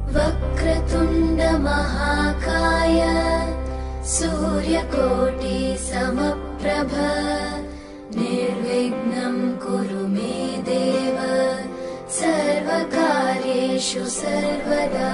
वक्रतुण्ड महाकाय सूर्यकोटि समप्रभ निर्विघ्नं कुरु मे देव सर्वकार्येषु सर्वदा।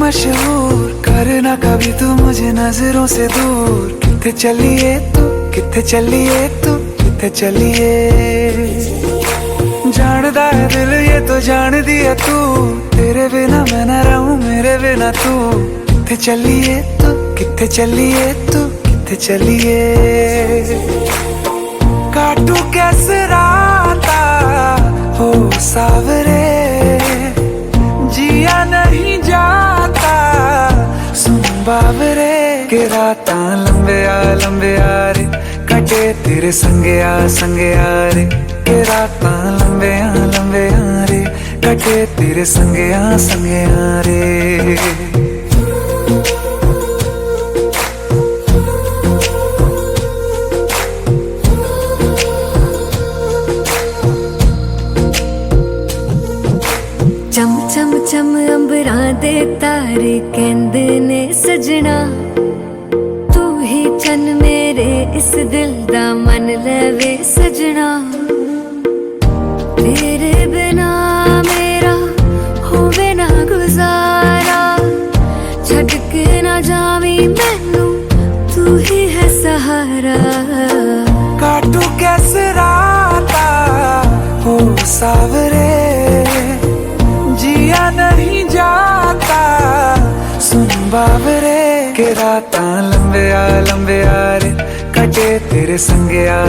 मशहूर करना कभी तू मुझे नजरों से दूर। किथे चलिए तू, किथे चलिए तू, किथे चलिए। जानदा है दिल ये तो जान दिया तू, तेरे बिना मैं न रहूं मेरे बिना तू। किथे चलिए तू, किथे चलिए तू, किथे चलिए। काटू कैसे राता हो सावरे, जिया नहीं जाता सुन बाबरे। के राता लंबे आ रे, कटे तेरे संगे आ रे। के राता लंबे आ रे, कटे तेरे संगे आ रे। चम चम चम अंबरां दे तारे कहंदे ने सजना, तू ही चन मेरे इस दिल दा मन लवे सजना। तेरे बिना मेरा होवे ना गुजारा, छड़ के ना जावी मैनू तू ही है सहारा। काटू कैसे राता हो सावरे, जिया नहीं जाता सुन बाबरे। के राता लंबे आ रे, कटे तेरे संगे आ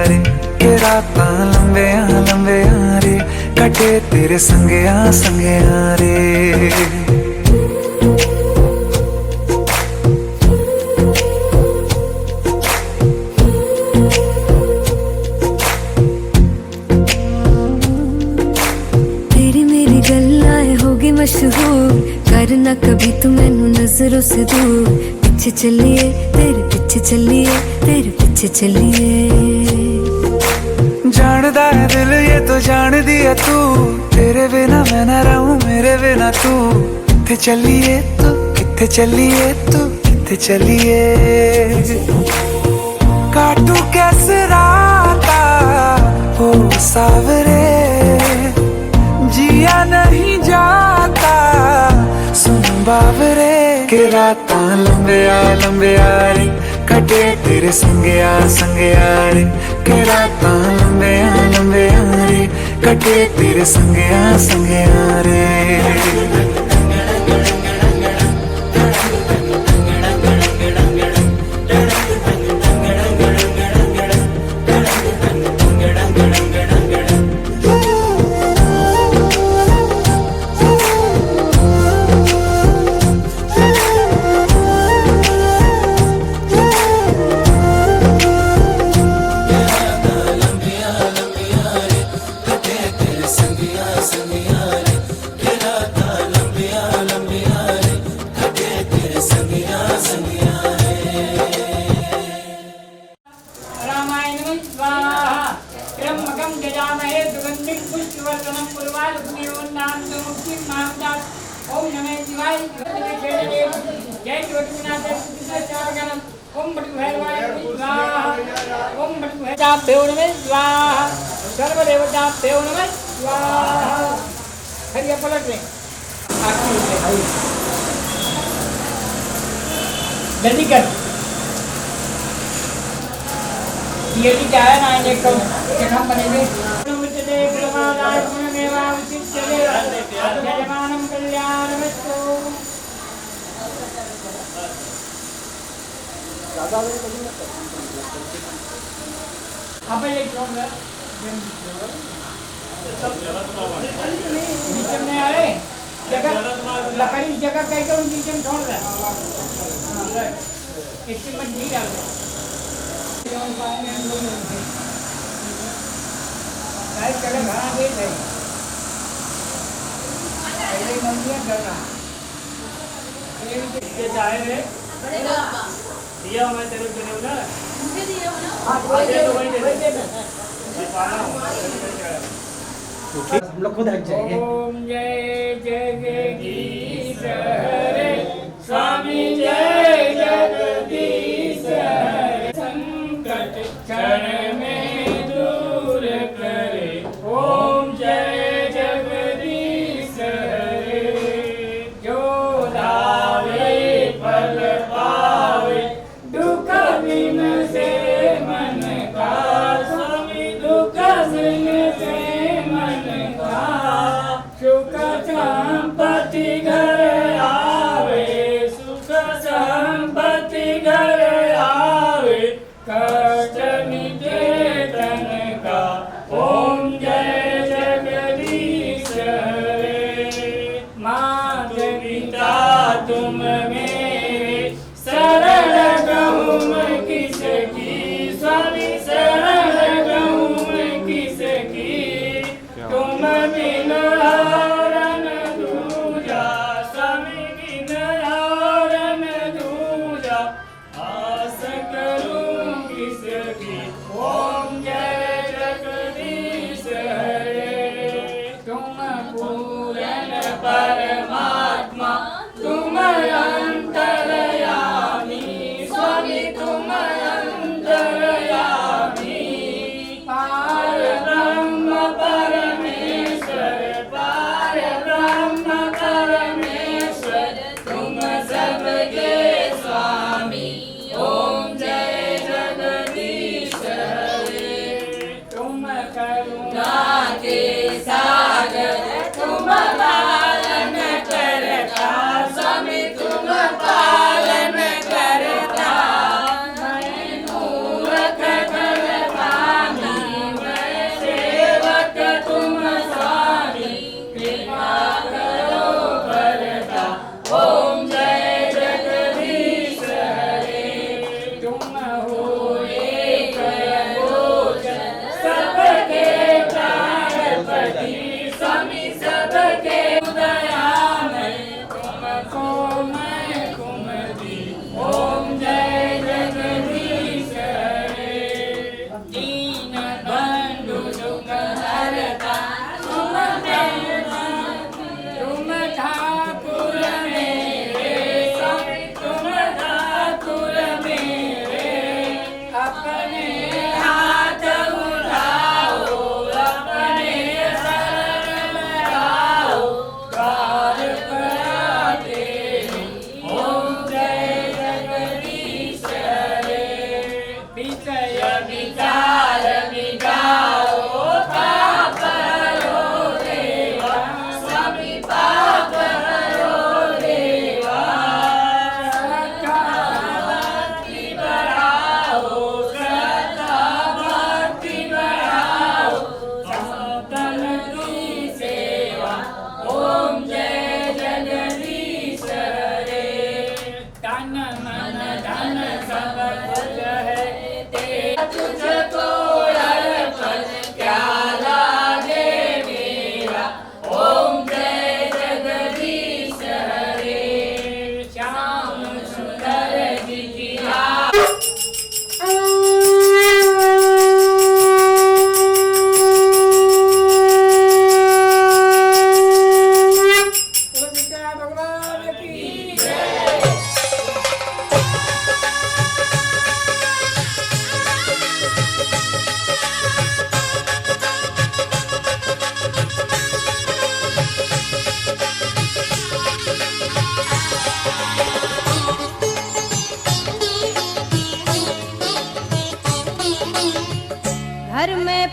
रे। के राता लंबे आ रे, कटे तेरे संगे आ रे। मशहूर करना कभी तू मैनू नजरों से दूर। पीछे चलिए तेरे पीछे चलिए, तेरे पीछे चलिए। जानदा है दिल ये तो जान दिया तू, तेरे बिना मैं न रहूं मेरे बिना तू। किथे चलिए तू, किथे चलिए तू, किथे चलिए। काटू कैसे राता हो सावरे, जिया नहीं जाता सुन बाबरे। के राता लंबे आ रे, कटे तेरे संगे आ रे। के राता लंबे आ रे, कटे तेरे संगे आ रे। संगिया रे, के राता लंबे ओम बटु भैरवाय स्वाहा ओम बटु भैरवाभ्यो नमः स्वाहा सर्वदेवताभ्यो नमः स्वाहा हरिया पलट ले जल्दी कर ये भी क्या है ना ये कम हम बनेंगे मुझे प्रमादाय पुनमेवा उचितले यजमानं कल्याणमस्तु अब ये कौन है नीचे में आए जगह लकड़ी जगह कहीं को नीचे में छोड़ दे इसमें मत नहीं डाल काय चले घरा दे है पहले मंदिर करना ये चाहे रे दिया मैं तेरे को नहीं ना मुझे दिया ना हां वही दे हम लोग खुद हट जाएंगे ओम जय जगदीश हरे स्वामी जय जगदीश हरे संकट क्षण में दूर करे ओम जय जगदीश हरे जो धावे फल पावे दुख बिन से मन का स्वामी दुख बिन से मन का सुख संपत्ति घर आवे सुख संपत्ति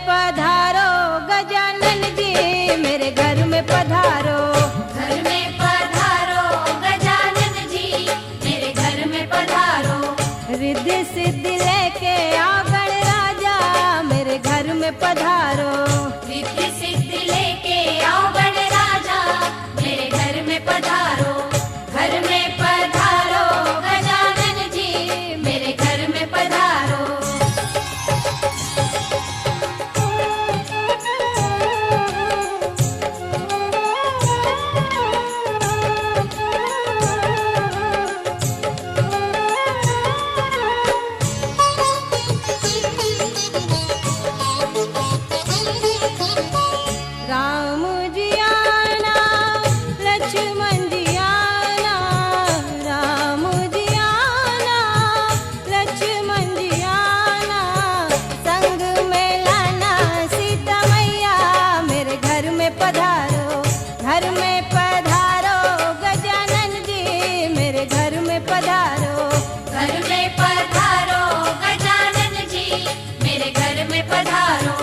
पधारो गजानन जी, मेरे घर में पधारो। घर में पधारो गजानन जी, मेरे घर में पधारो। रिद्धि सिद्धि लेके आओ गणराजा, मेरे घर में पधारो। रिद्धि सिद्धि लेके आओ गणराजा, मेरे घर में पधारो। घर में पधारो गजानन जी, मेरे घर में पधारो। राम जी आना, लक्ष्मण जी आना, राम जी आना, लक्ष्मण जी आना, संग में लाना सीता मैया, मेरे घर में पधारो। घर में पधारो गजानन जी, मेरे घर में पधारो। घर में पधारो गजानन जी, मेरे घर में पधारो।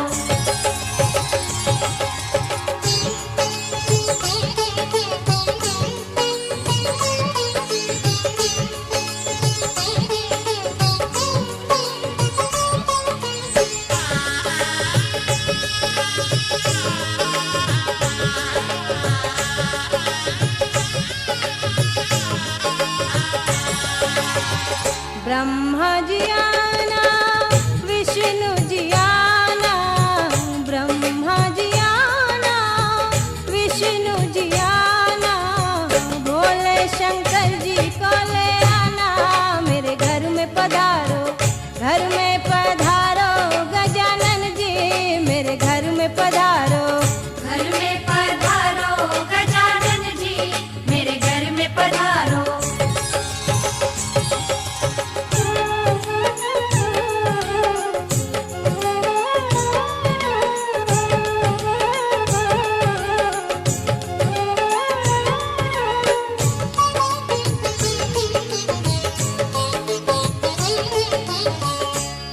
ब्रह्मा जी आना, विष्णु जी आना, ब्रह्मा जी आना, विष्णु जी आना, भोले शंकर जी को ले आना, मेरे घर में पधारो। घर में पधारो गजानन जी, मेरे घर में पधारो। घर में पधारो गजानन जी, मेरे घर में पधारो।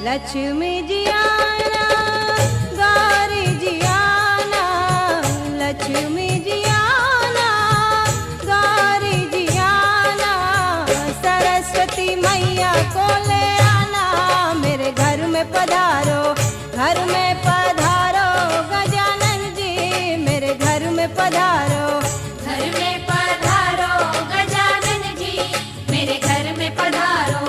लक्ष्मी जी आना, गौरी जी आना, लक्ष्मी जी आना, गौरी जी आना, सरस्वती मैया को ले आना, मेरे घर में पधारो। घर में पधारो गजानन जी, मेरे घर में पधारो। घर में पधारो गजानन जी, मेरे घर में पधारो।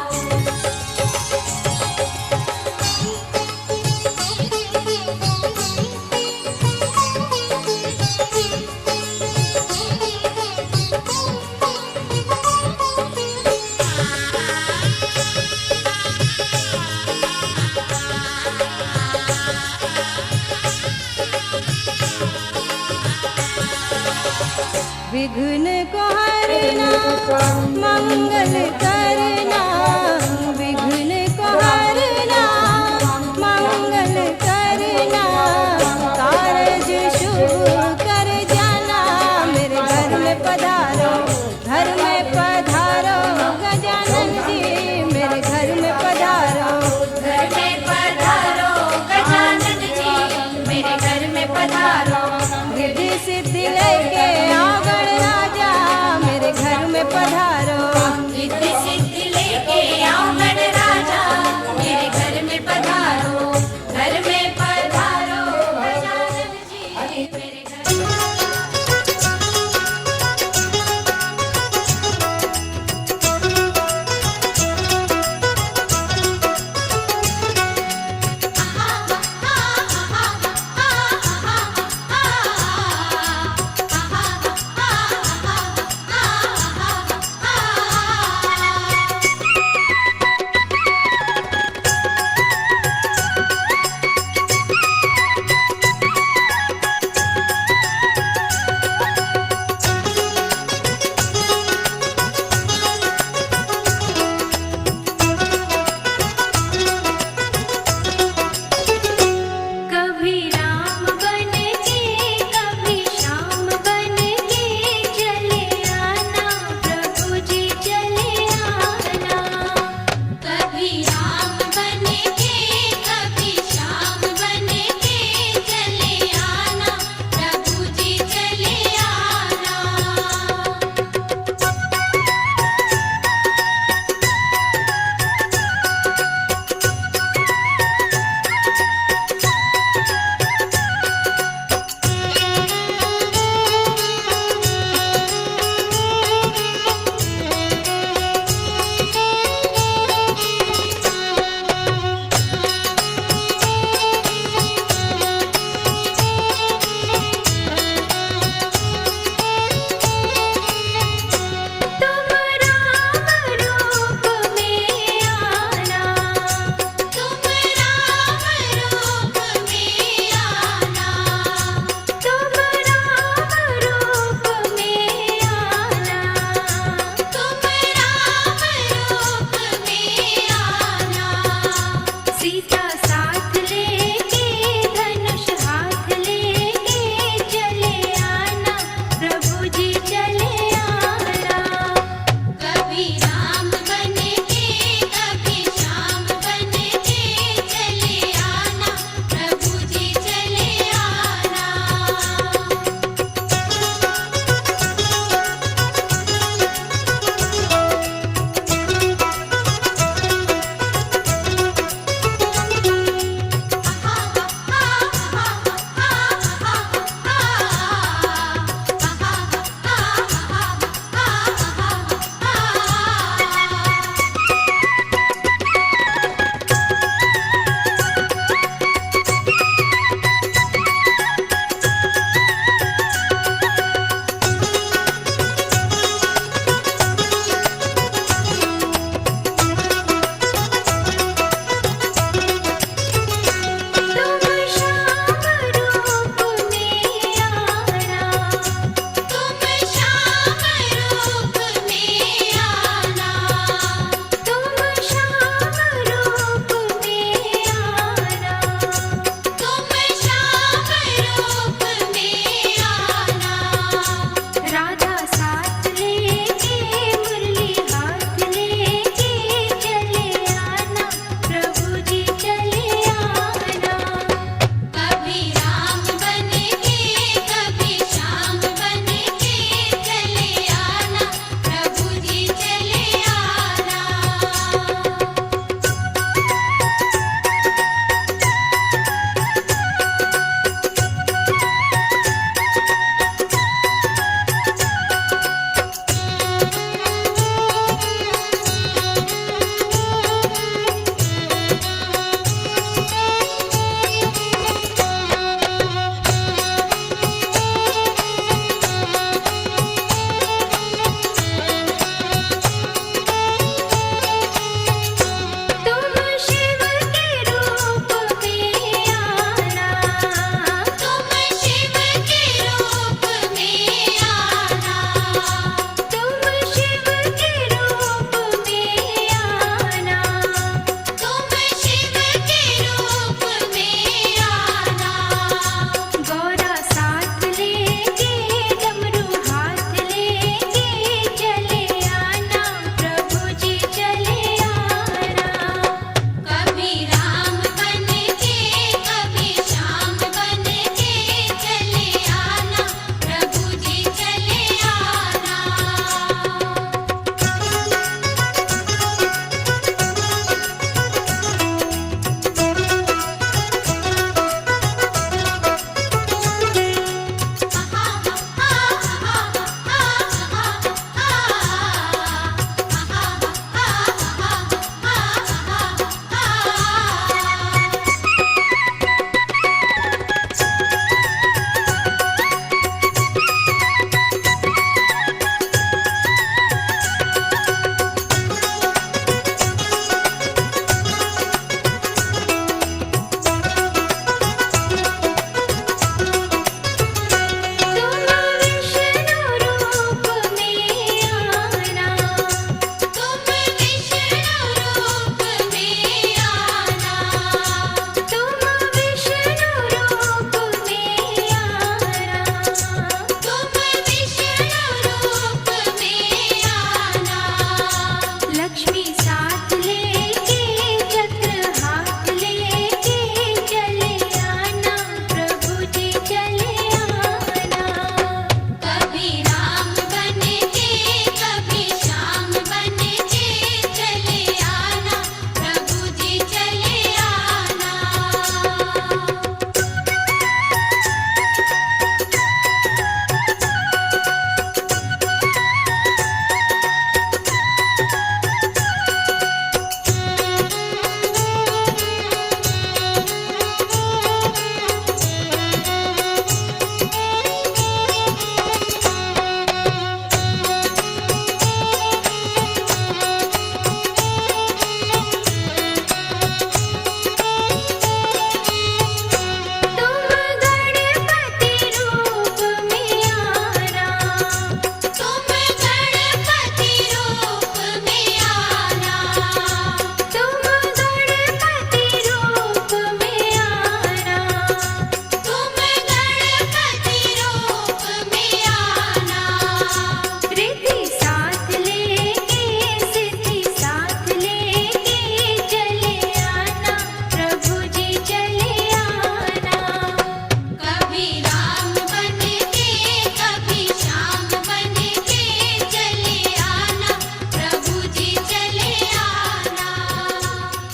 विघ्न को हरना, मंगल करना, विघ्न को हरना, मंगल करना, कारज शुभ कर जाना, मेरे घर में पधारो। घर में पधारो गजानन जी, मेरे घर में पधारो। घर में पधारो गजानन जी, मेरे घर में पधारो। रिद्धि सिद्धि लेके आओ गणराजा, मेरे घर में पधारो। रिद्धि सिद्धि ले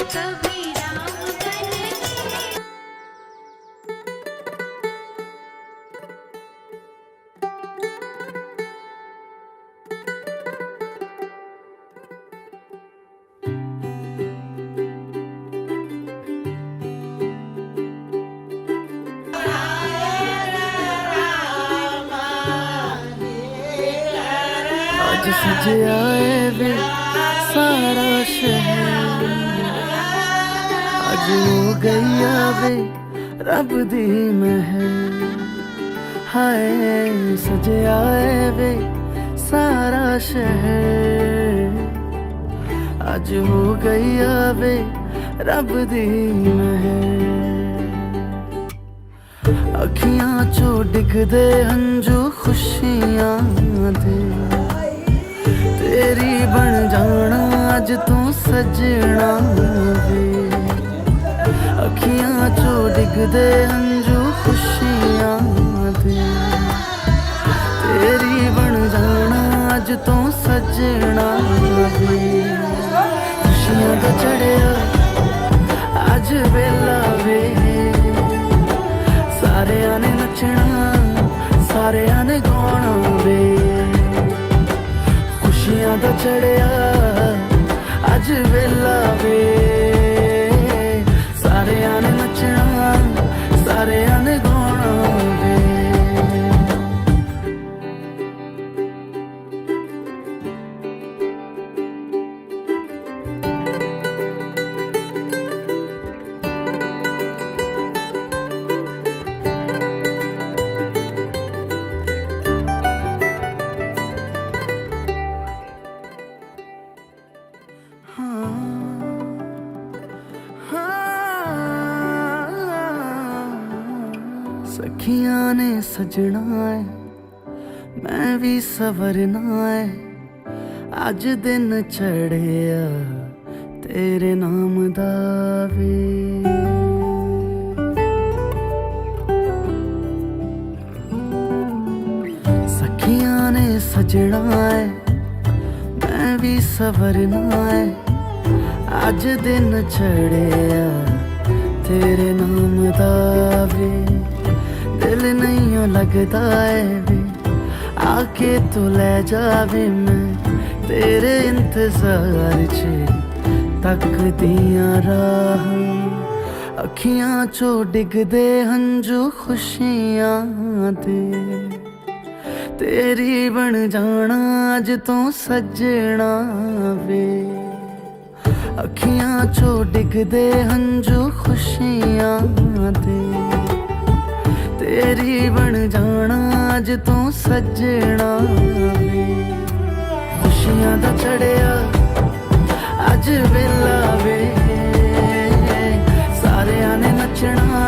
कभी राम बन के। आज सजया है वे सारा शहर, आज हो गई वे रब दी महर। हाय सजया है वे सारा शहर, आज हो गई वे रब दी महर। अखियां चो डिगदे हंजू खुशियां दे, तेरी बन जाना अज तू सजना वे। अखियां चो डिगदे हंजू खुशियां दे, तेरी बन जाना अज तू सजना वे। खुशियां दा चढ़िया अज वेला वे, सारियां ने नचना सारियां ने गाना वे। खुशियां दा चढ़िया अज वेला वे, सारियां ने नचना सारियां ने गाना वे। सखियां ने सजना है मैं भी सवरना है, अज दिन चढ़िया तेरे नाम दा वे। सखियां ने सजना है मैं भी सवरना है, अज दिन चढ़िया तेरे नाम दा वे। दिल नहीं लगता है वे आके तू ले जावे, मैं तेरे इंतजार च तकदियां राह। अखियां चो डिगदे हंजू खुशियां दे, तेरी बन जाना अज तू सजना वे। अखियां चो डिगदे हंजू खुशियां दे, तेरी बन जाना अज तू सजना वे। खुशियां दा चढ़िया अज वेला वे, सारियां ने नचना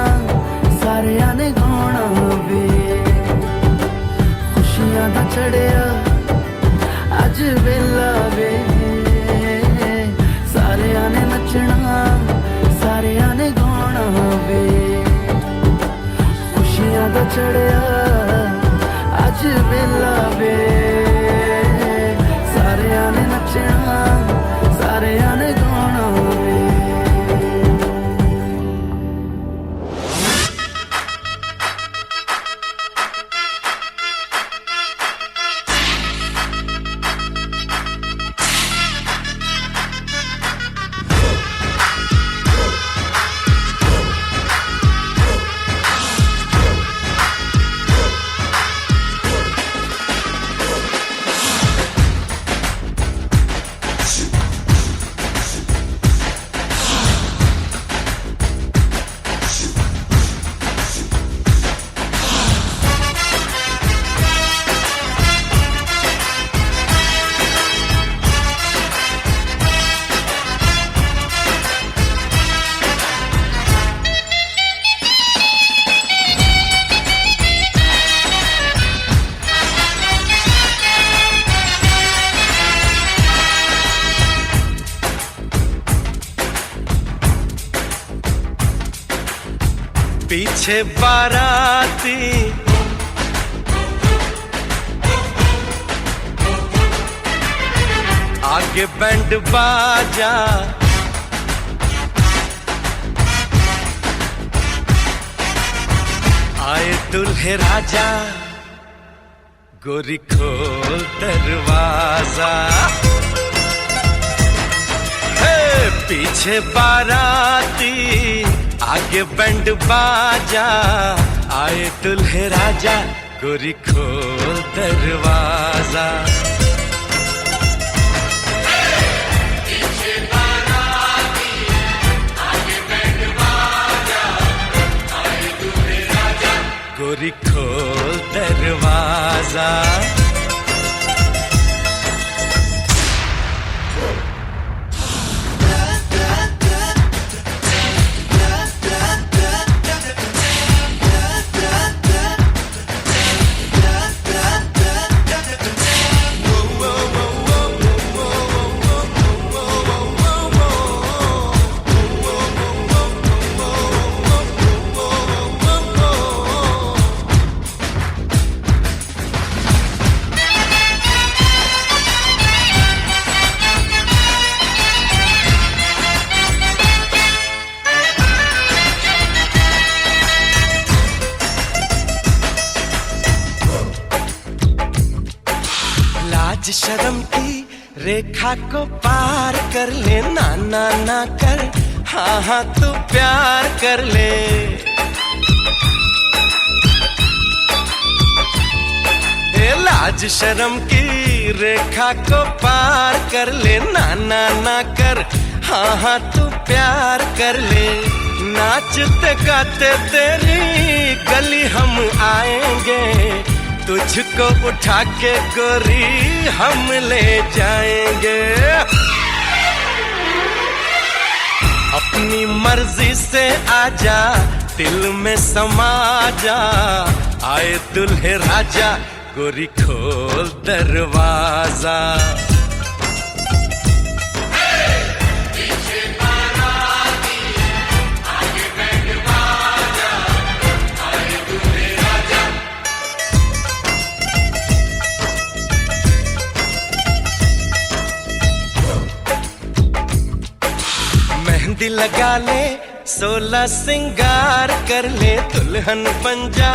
सारियां ने गाना वे। खुशियां दा चढ़िया अज वेला वे, सारियां ने नचना सारियां ने गाना वे। खुशियां दा चढ़िया अज वेला वे, सारियां ने नचना सारियां ने गाना वे। पीछे बाराती आगे बैंड बाजा, दुल्हे राजा गोरी खोल दरवाजा। पीछे बाराती आगे बैंड बाजा, आए दुल्हे राजा गोरी खोल दरवाजा। पीछे बाराती आगे बैंड बाजा, आए दुल्हे राजा गोरी खोल दरवाजा। लाज शर्म की रेखा को पार कर ले, ना ना ना कर, हाँ हाँ तू प्यार कर ले। लाज शर्म की रेखा को पार कर ले, ना ना ना कर, हाँ हाँ तू प्यार कर ले। नाचते गाते तेरी गली हम आएंगे, तुझको उठा के गोरी हम ले जाएंगे। अपनी मर्जी से आजा, दिल में समा जा, आए दुल्हे राजा गोरी खोल दरवाजा। मेहंदी लगा ले, 16 सिंगार कर ले, दुल्हन बन जा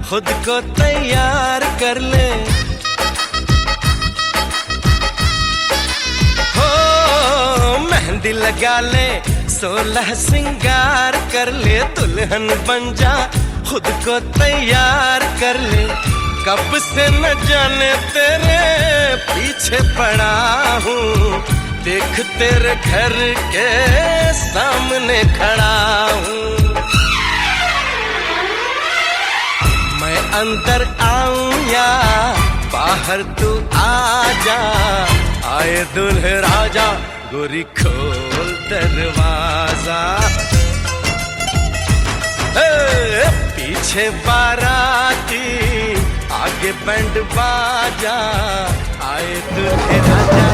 खुद को तैयार कर ले। हो मेहंदी लगा ले, 16 सिंगार कर ले, दुल्हन बन जा खुद को तैयार कर ले। कब से न जाने तेरे पीछे पड़ा हूँ, देख तेरे घर के सामने खड़ा हूँ। मैं अंदर आऊं या बाहर तू आ जा, आए दुल्हे राजा गोरी खोल दरवाजा। पीछे बाराती आगे बैंड बाजा, आए दुल्हे राजा।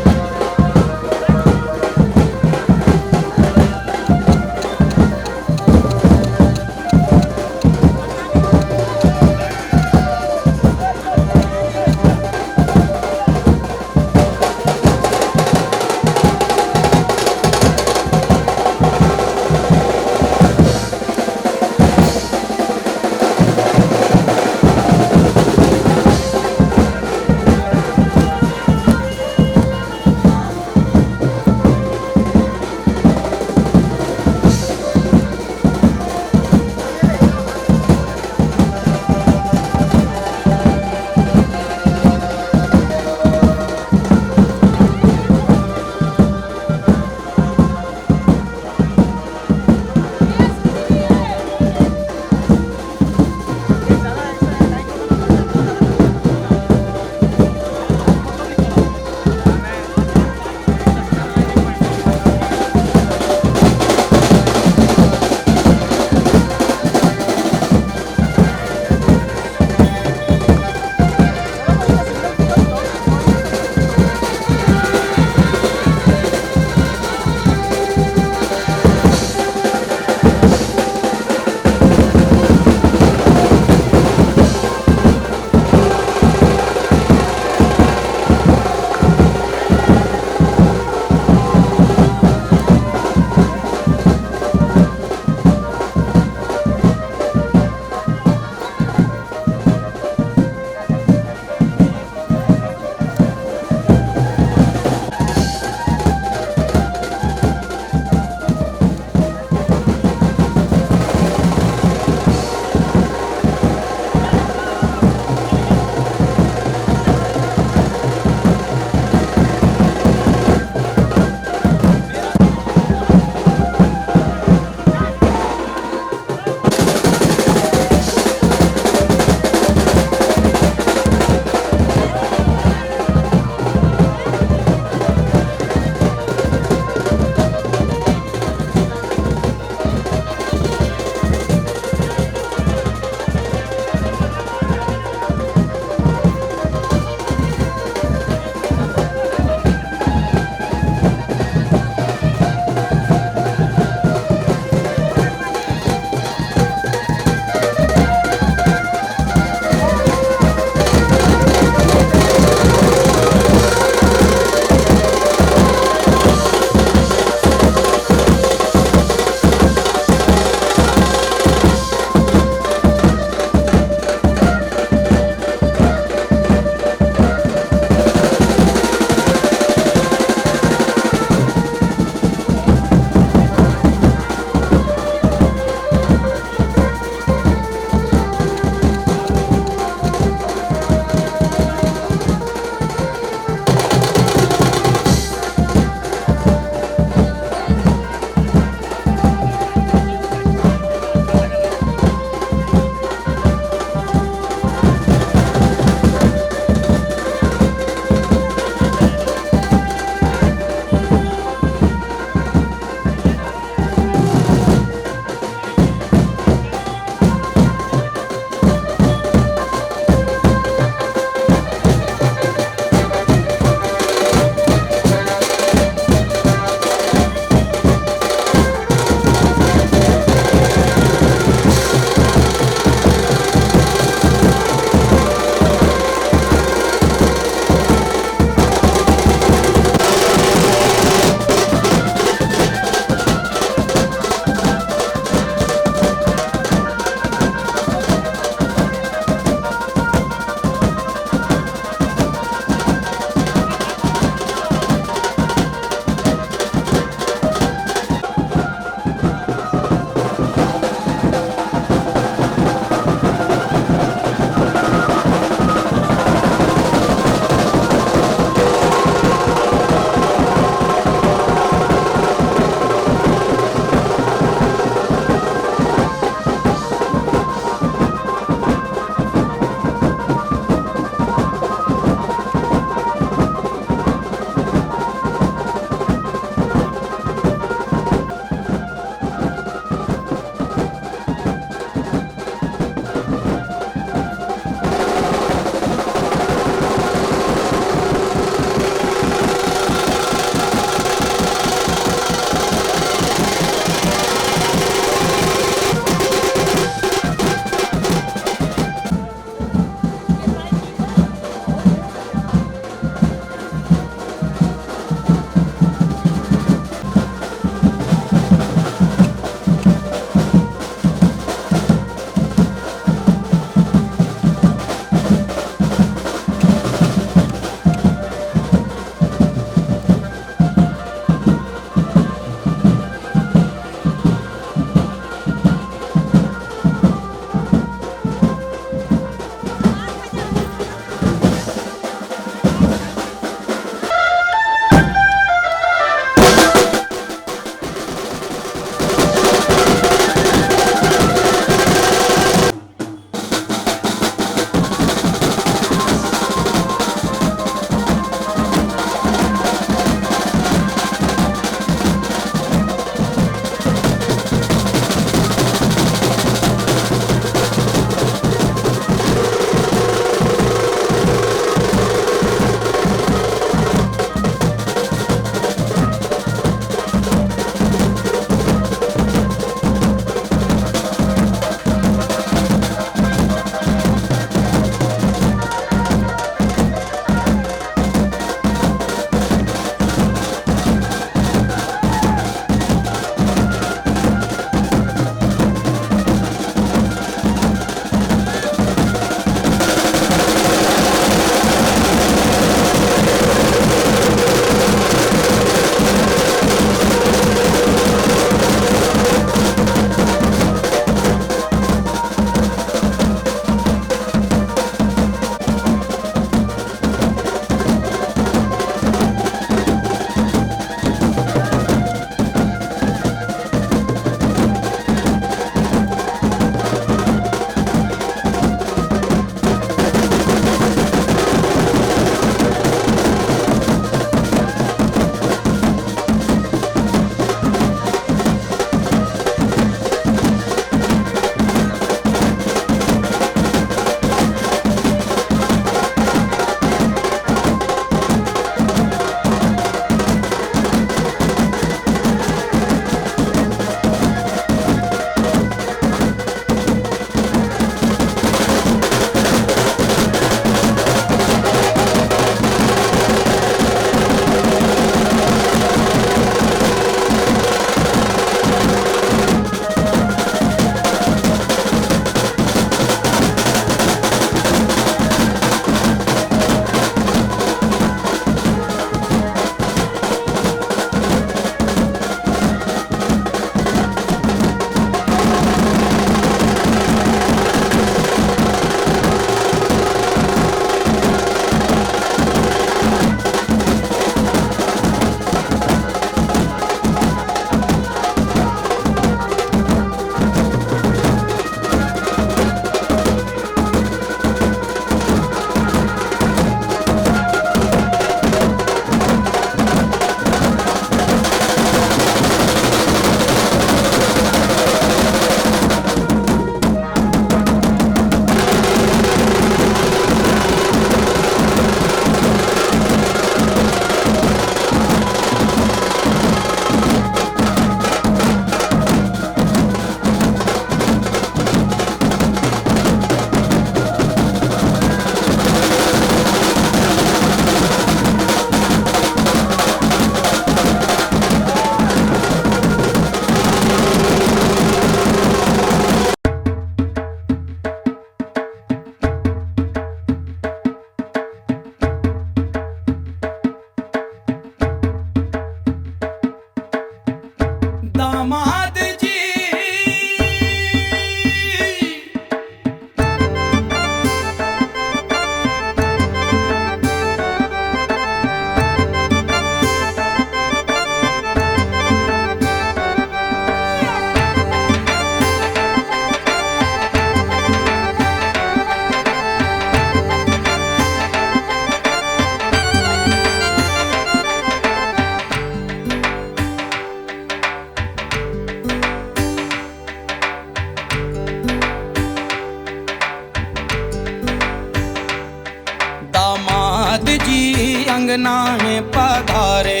दामाद जी अंगना में पधारे,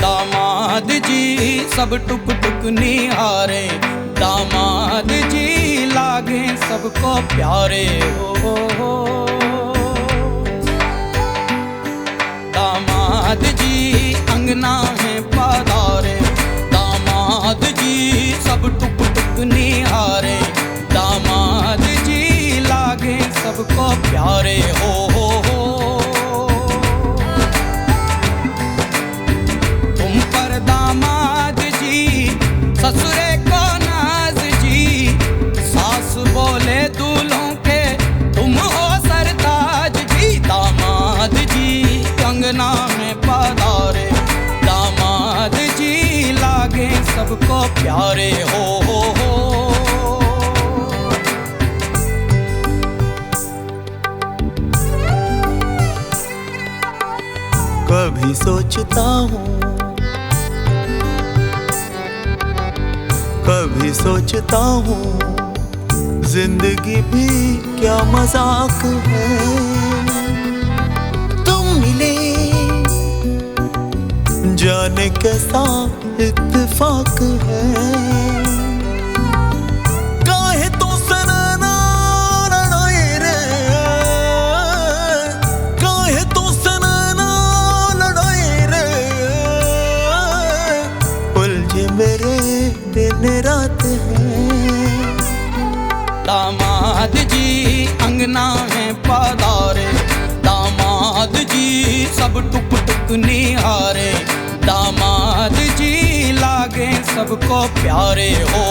दामाद जी सब टुक टुक निहारे, दामाद जी लागे सबको प्यारे हो। दामाद जी अंगना में पधारे, दामाद जी सब टुक टुक निहारे, दामाद जी लागे सबको प्यारे हो। तुम पर दामाद जी ससुरे को नाज जी, सास बोले दूल्हों के तुम हो सरताज जी। दामाद जी अंगना में पधारे, दामाद जी लागे सबको प्यारे हो। कभी सोचता हूँ, कभी सोचता हूँ, जिंदगी भी क्या मजाक है। तुम मिले जाने कैसा इत्तेफाक है। काहे तो सनना लड़ाई रे, काहे तो सनना लड़ाई रे, उलझे मेरे दिन रात है। दामाद जी अंगना में पधारे, दामाद जी सब टुक टुक निहारे, दामाद जी लागे सबको प्यारे हो।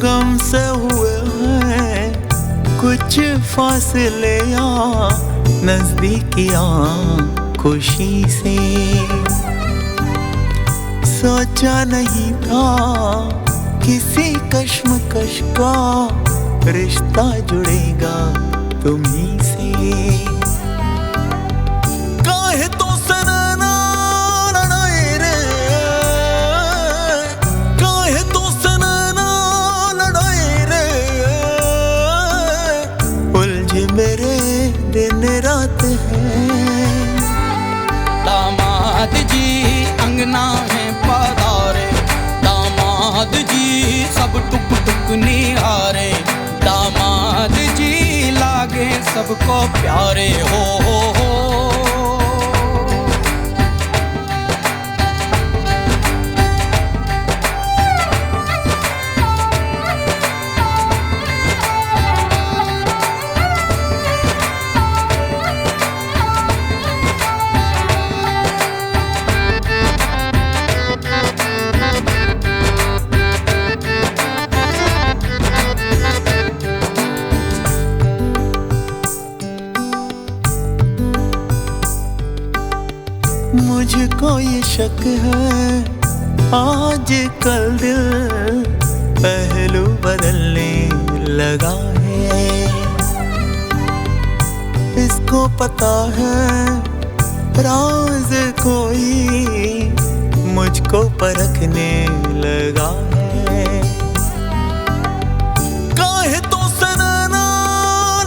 गम से हुए हैं कुछ फासले यहाँ नजदीकियाँ खुशी से। सोचा नहीं था किसी कश्मकश का रिश्ता जुड़ेगा तुम्ही से। काहे तो सनना लड़ाई रे, काहे तो सनना लड़ाई रे, उलझे मेरे दिन रात है। दामाद जी अंगना में पधारे, दामाद जी सब टुक टुक निहारे, दामाद जी लागे सबको प्यारे हो। मुझको ये शक है आज कल दिल पहलू बदलने लगा है। इसको पता है राज कोई मुझको परखने लगा है। काहे तो सनना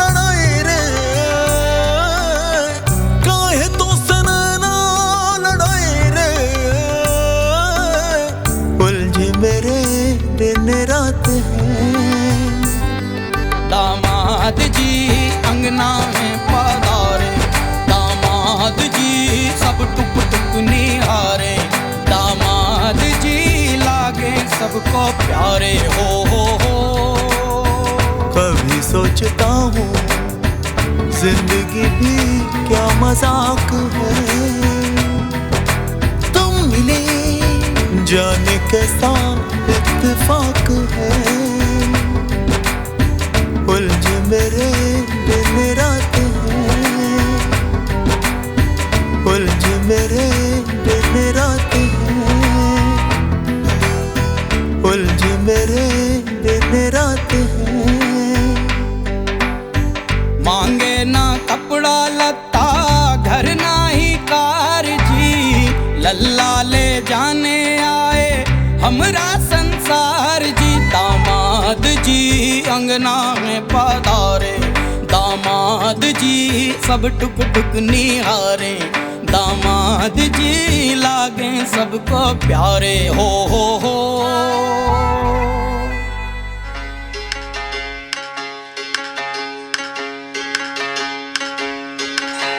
लड़ाई रे, काहे तो सनना लड़ाई रे, उलझे मेरे दिन रात है। दामाद जी अंगना में पधारे, दामाद जी सब टुक टुक निहारे, दामाद जी लागे सबको प्यारे हो। कभी सोचता हूँ जिंदगी भी क्या मजाक है। तुम मिले जाने कैसा इत्तेफाक है, उलझे मेरे दिन रात है, उलझे मेरे दिन रात है, उलझी मेरे दिन रात है। मांगे ना कपड़ा लत्ता घर ना ही कार जी, लल्ला ले जाने आए हमरा संसार जी। दामाद जी अंगना में पधारे, दामाद जी सब टुक टुक निहारे, दामाद जी लागे सबको प्यारे हो।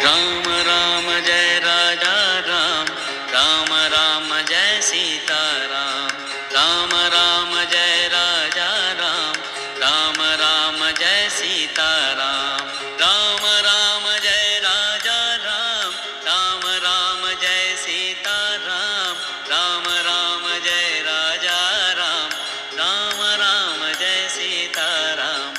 राम राम जय राजा राम, राम राम जय सीता राम, राम राम जय राजा राम, राम राम जय सीता राम, राम राम जय राजा राम, राम राम जय सीता राम, राम राम जय राजा राम, राम राम जय सीता राम।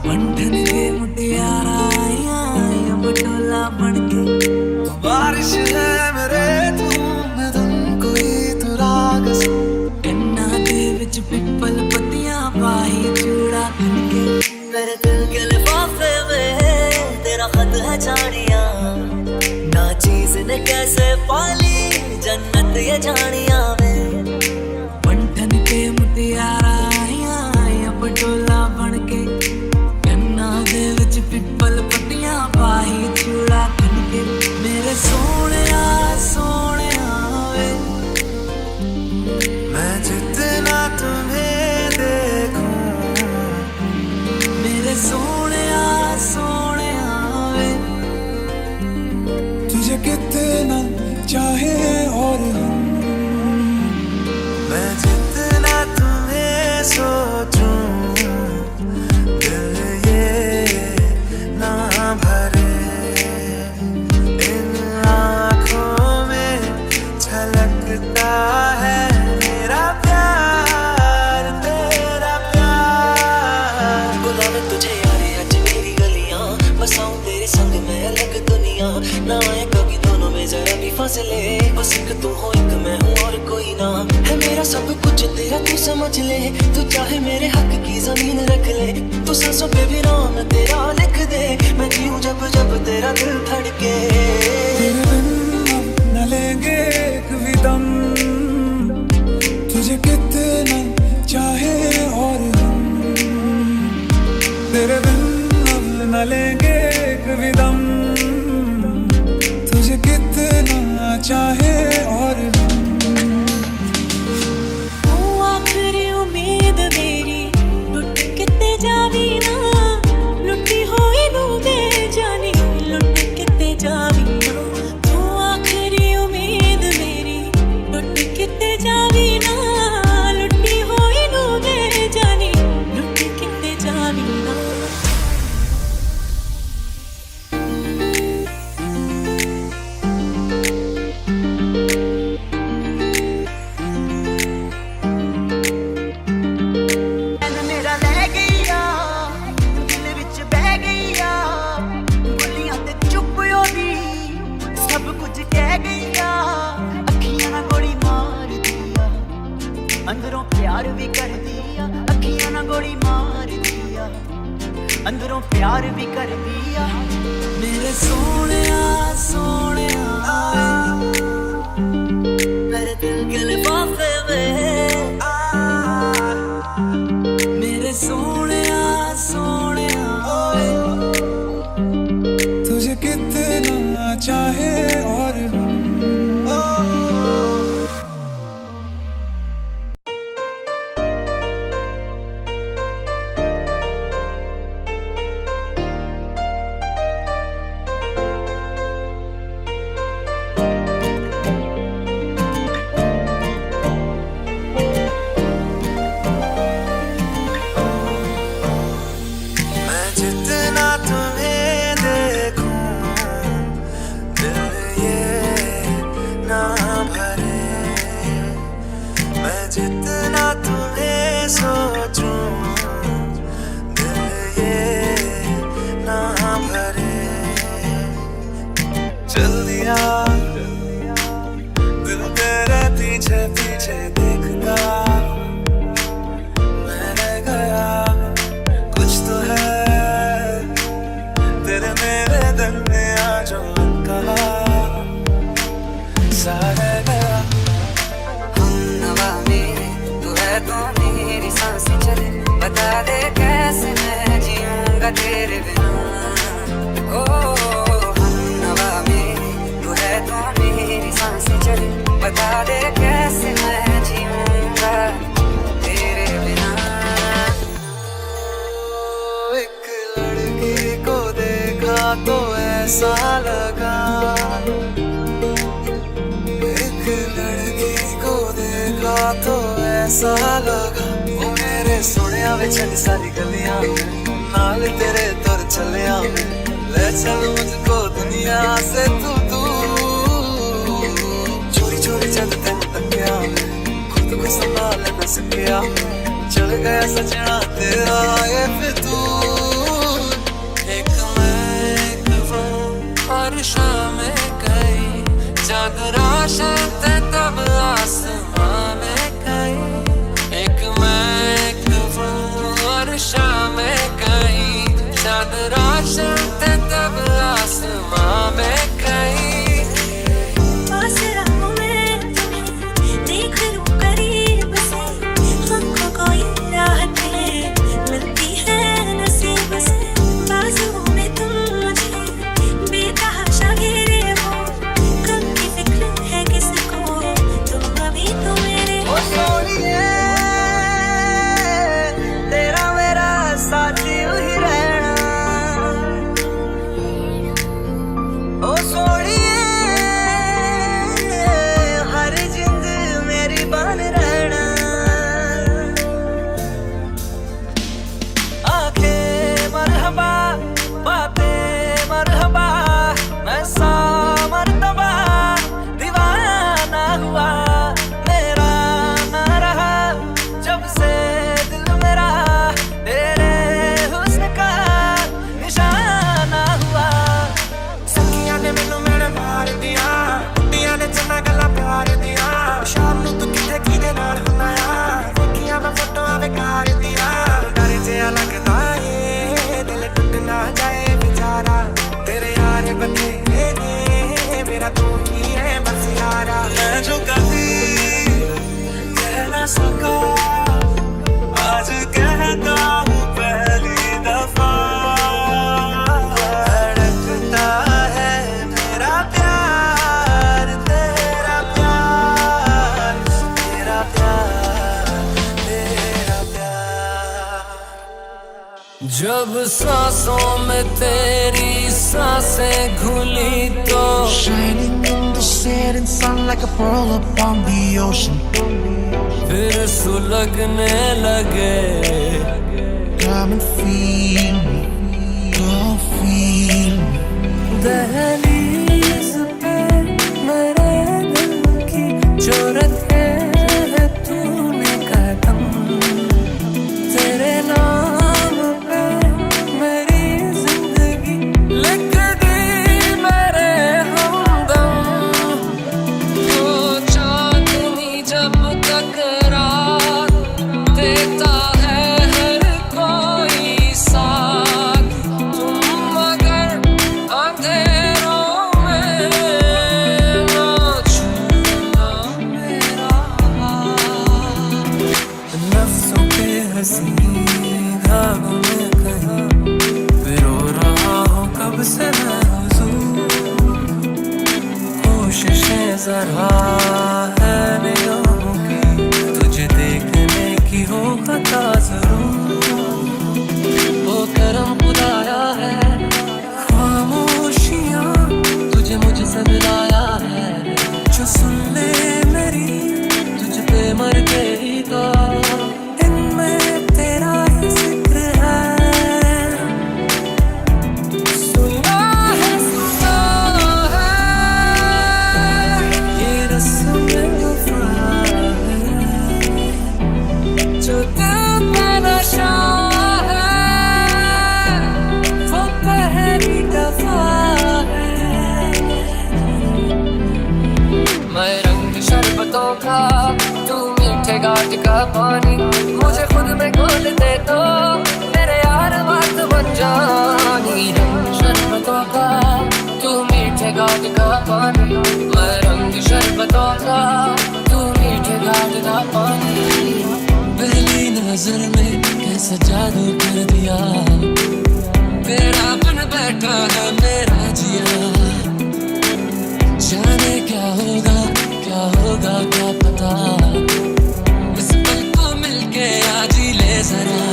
मंडन के मुटियारा आया बटोला बनके, बारिश है मेरे मैं तुमको ही तू राग सो, कन्ना दे विच पिपल पत्तियां पाई चूड़ा बनके। मेरे दिल के लिफाफे में तेरा खत है जानिया, ना चीज ने कैसे पाली जन्नत ये जानिया में। मंडन के मुटियारा आया बटोला बनके, पिपल पत्तियां पाई चूड़ा बनके। मेरे सोनिया सोनिया वे, मैं जितना तुम्हें देखूं, मेरे सोनिया सोनिया वे, तुझे कितना चाहे और मैं जितना तुम्हें सोचूं, भरे इन आँखों में झलकता है मेरा प्यार, तेरा प्यार। बुलावे तुझे यारे आज मेरी गलियां, बसाऊं तेरे संग में अलग दुनिया, ना आए कभी दोनों में जरा भी फासले, बस एक तू हो एक मैं हूँ और कोई ना है मेरा सब कुछ तेरा तू समझ ले। तू चाहे मेरे हक की जमीन रख ले, तू सांसों पे भी नाम तेरा लिख दे, मैं जीऊं जब जब तेरा दिल धड़के। तेरे बिन न लेंगे एक भी दम, तुझे कितना चाहे और हम, तेरे बिन न लेंगे एक भी दम, तुझे कितना चाहे और आखिरी उम्मीद मेरी टूट किते जावी ना, लुटी होई नू दे जानी लुट किते जावी ना। तू आखिरी उम्मीद मेरी टूट अंदरों प्यार भी कर दिया, अखियां ना गोली मार दिया, अंदरों प्यार भी कर दिया। मेरे सोनिया सोनिया मेरे दिल के लिफाफे में, मेरे सोनिया सोनिया तुझे कितना चाहे और जितना तुम्हें सोचूं दिल ये ना भरे। चल दिया दिल तेरे पीछे पीछे देखता मैं रह गया, कुछ तो है तेरे मेरे दरमियां जो कहा सा रह गया। तो मेरी सांसें चले, बता दे कैसे मैं जीऊंगा तेरे बिना। ओ हम नवा में तू है तो मेरी सांसें चले, बता दे कैसे मैं जीऊंगा तेरे बिना। एक लड़की को देखा तो ऐसा लगा, एक लड़की को देखा तो ऐसा लगा, वो मेरे सोनिया वे चल सारी गलियां नाल तेरे तुर चलिया, ले चल मुझको दुनिया से तू दूर। चोरी चोरी जब तेन तकिया खुद को संभाल न सकिया, चल गया सजना तेरा ये फितूर। एक मैं एक वो हर शाम कई चांद रोशन तब आसमां में कई, एक मैं एक वो और शाम कई चांद रोशन तब आसमां में कई। पास रहूं मैं तुम्हें देख लूं करीब से, हमको कोई राहत मिलती है नसीब से। बाजुओं में तुम मुझे बेतहाशा घेरे हो, कब की फिक्र है किसको, तुम अभी तो मेरे ओ सोनिए तेरा मेरा साथी ही रहना, ओ सोनिए हर जिंद मेरी बन रहना। आंखें मरहबा बातें मरहबा, मैं सा मरतबा दीवाना हुआ, मेरा ना रहा जब से दिल मेरा तेरे हुस्न का निशाना हुआ। सखियां ने मैनू मेरे मार दिया, कुड़ियां ने चन्ना गल्लां प्यार दिया, शाम नू तू किथे किदे नाल हुंदा आ, देखियां मैं फोटोआं बेकार दिया। डर जिहा लगदा ए दिल टुट ना जाए बेचारा, तेरे यार बथेरे ने मेरा तू ही है बस यारा। मैं जो कभी कह ना सका आज कहता हूँ पहली दफा, धड़कता है मेरा प्यार तेरा प्यार तेरा प्यार तेरा प्यार। जब सांसों में तेरी सांसें घुली तो Shining in the setting sun like a pearl upon the ocean, फिर सुलगने लगे। come and feel me, go feel me। दहलीज पे मेरे दिल की जो रखे है तूने कदम, तेरे नाम पे मेरी जिंदगी लिख दी मेरे हमदम। तो चांदनी जब तक रात हंसी धागों में कहीं पिरो रहा हूँ कब से मैं हुजूर। कोशिशें जरा है निगाहों की तुझे देखने की हो खता जरूर। वो करम खुदाया है खामोशियाँ तुझे मुझसे मिलाया है जो सुन ले मेरी तुझ पे मर गई तो इनमें तेरा ही जिक्र है। सुना है ये रस्म वफा है जो दिल पे नशा है वो पहली दफा है। मैं रंग शरबतों का तू मीठे घाट का पानी मुझे खुद में घोल दे तो मेरे यार बात बन जानी। रंग शरबतों का तू मीठे घाट का पानी मैं रंग शरबतों का तू मीठे घाट का पानी। पहली नजर में कैसा जादू कर दिया तेरा बन बैठा है मेरा जिया। जाने क्या होगा क्या पता इस पल को मिलके आज ही ले जरा।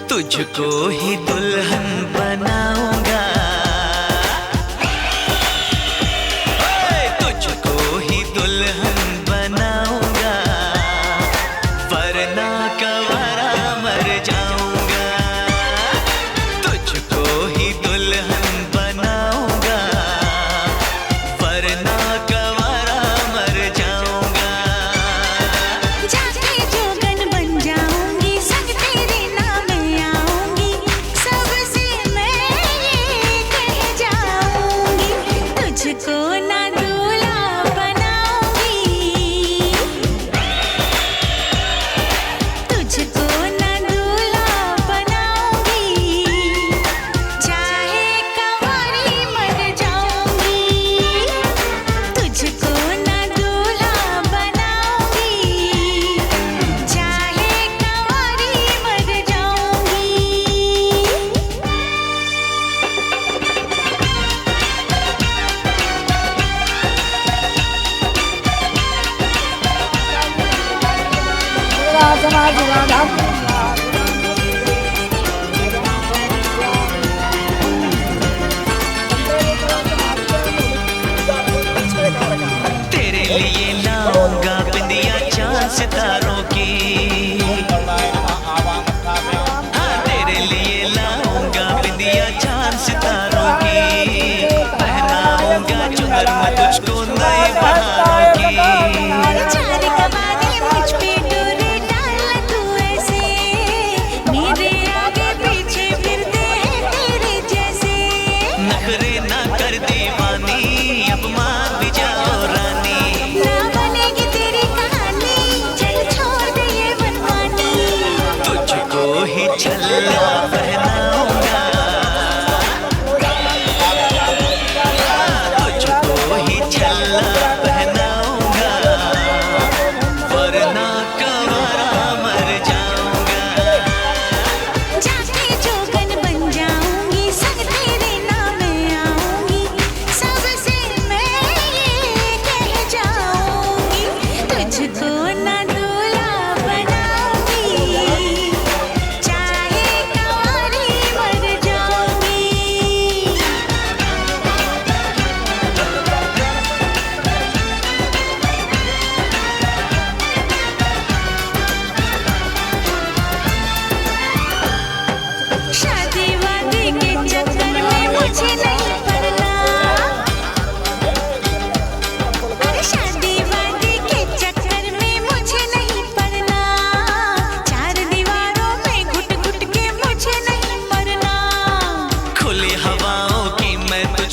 तुझको ही दुल्हन बनाऊंगा तुझको ही दुल्हन बनाऊंगा वरना कवारा मर जाऊंगा। तुझको ही दुल्हन बनाऊंगा वरना कवारा मर जाऊंगा। जाके जोगन बन जाऊंगी संग तेरे नाम आऊंगी सबसे मैं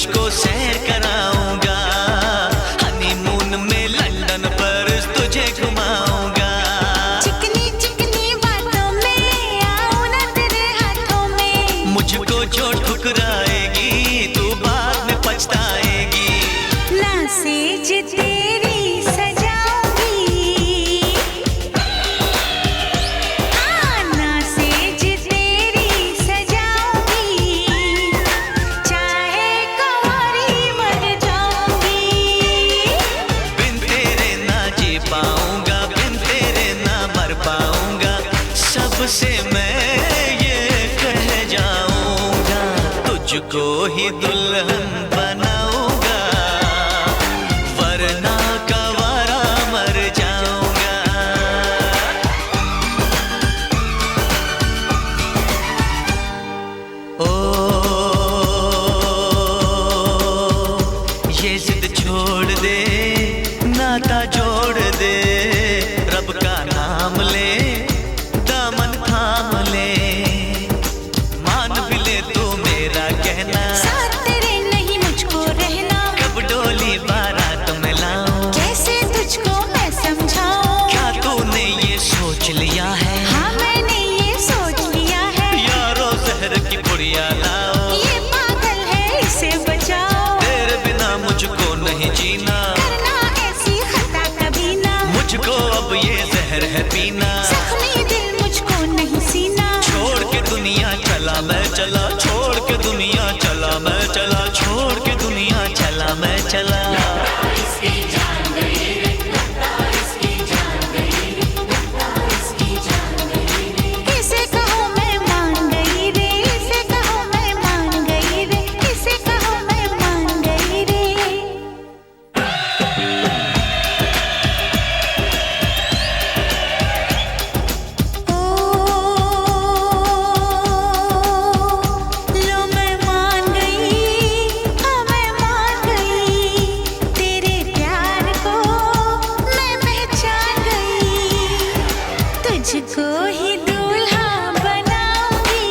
तुझको सैर कराऊंगा, हनीमून में लंदन पर तुझे घुमाऊंगा। चिकनी चिकनी बातों में आऊं ना तेरे हाथों में, मुझको जो ठुकराएगी तू बाद में पछताएगी। ना सेज तेरी सजाऊंगी, ना सेज तेरी सजाऊंगी, चाहे कंवारी मर जाऊंगी। बिन तेरे ना जी पाऊंगा, बिन तेरे ना मर पाऊंगा, सबसे मैं ये कह जाऊंगा, तुझको ही दुल्हन बनाऊंगा, वरना कंवारा मर जाऊंगा। ओ ये जिद छोड़ दे, नाता जोड़ दे, रब का नाम ले, दामन थाम ले, मान भी ले तू मेरा कहना, साथ तेरे नहीं मुझको रहना, कब डोली बारात में लाऊं, कैसे तुझको मैं समझाऊं। क्या तूने ये सोच लिया है, हाँ मैंने ये सोच लिया है, यारो जहर की पुड़िया लाओ, ये पागल है इसे बचाओ। तेरे बिना मुझको नहीं जीना, करना ऐसी खता कभी ना, मुझको अब ये जहर है पीना। जख्मी दिल मुझको नहीं सीना, छोड़ के दुनिया चला मैं चला, छोड़ के दुनिया चला मैं चला, छोड़ के दुनिया चला मैं चला। इसे कहो मैं मान गई रे, इसे कहो मैं मान गई रे, इसे कहो मैं मान गई रे। लो मैं मान गई, हाँ मैं मान गई, तेरे प्यार को मैं पहचान गई, तुझको ही दूल्हा बनाऊंगी,